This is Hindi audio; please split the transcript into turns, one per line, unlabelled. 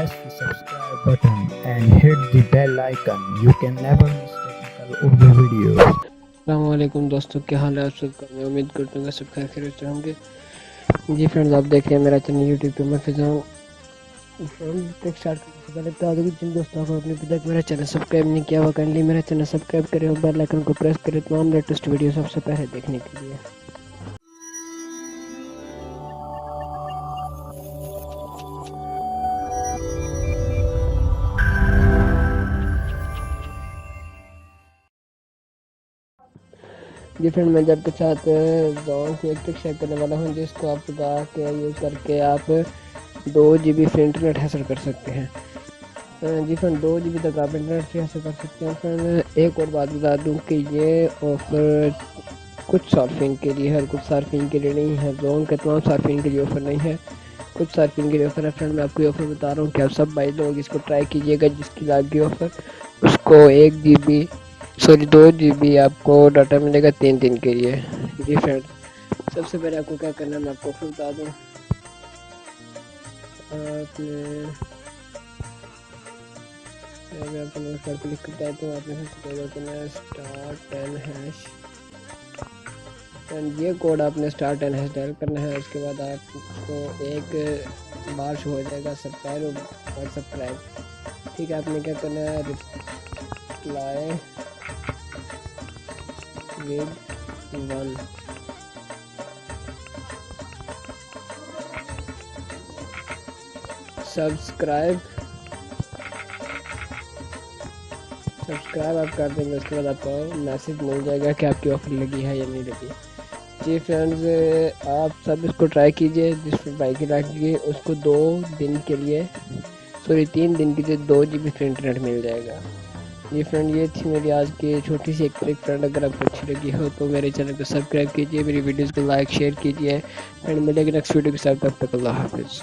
press the subscribe button and hit the bell icon. You can never miss technical Urdu videos.
अस्सलामुअलैकुम दोस्तों, क्या हाल है आप सबका। मैं उम्मीद करता हूँ सब खैर खैरियत से होंगे। जी फ्रेंड्स, आप देख रहे हैं मेरा चैनल यूट्यूब पे। मैं फिजान फ्रेंड स्टार्ट करने से पहले बता दूँ जिन दोस्तों को अपने अभी तक मेरा चैनल सब्सक्राइब नहीं किया हुआ, काइंडली मेरा चैनल सब्सक्राइब करें और बेल आइकन को प्रेस करें तमाम लेटेस्ट वीडियो सबसे पहले देखने के लिए। जी फ्रेंड, मैं आपके साथ जॉन की एक ट्रिक शेयर करने वाला हूँ जिसको आप लगा के यूज़ करके आप 2 GB फ्री इंटरनेट हासिल कर सकते हैं। जी फ्रेंड, 2 GB तक आप इंटरनेट फ्री हासिल कर सकते हैं। फ्रेंड, एक और बात बता दूँ कि ये ऑफ़र कुछ सार्फिन के लिए है और कुछ सार्फिन के लिए नहीं है। जॉन के तमाम सार्फिन के लिए ऑफ़र नहीं है, कुछ सार्फिन के लिए ऑफ़र है। फ्रेंड, मैं आपको ऑफ़र बता रहा हूँ कि आप सब भाई लोग इसको ट्राई कीजिएगा। जिसकी लागी ऑफ़र उसको 2 GB आपको डाटा मिलेगा 3 दिन के लिए। जी फ्रेंड, सबसे पहले आपको क्या करना है मैं आपको फिर बता दूँ। आपने अगर आपको नोट क्लिक करता है तो आपने सबसे पहले करना है स्टार्ट 10 हैश एंड ये कोड आपने स्टार्ट 10 हैश डायल करना है। उसके बाद आपको एक बार शो हो जाएगा सब्सक्राइब और सब्सक्राइब। ठीक है, आपने क्या करना है रिप्लाई विद 1 सब्सक्राइब आप कर देंगे। उसके बाद आपको मैसेज मिल जाएगा कि आपकी ऑफर लगी है या नहीं लगी। जी फ्रेंड्स, आप सब इसको ट्राई कीजिए। जिस भाई की लगी उसको 3 दिन के लिए 2 GB फ्री इंटरनेट मिल जाएगा। जी फ्रेंड, ये थी मेरी आज की छोटी सी एक ट्रिक। फ्रेंड, अगर आपको अच्छी लगी हो तो मेरे चैनल को सब्सक्राइब कीजिए, मेरी वीडियोज़ को लाइक शेयर कीजिए। फ्रेंड, मिलेंगे नेक्स्ट वीडियो के साथ, तब तक अल्लाह हाफिज़।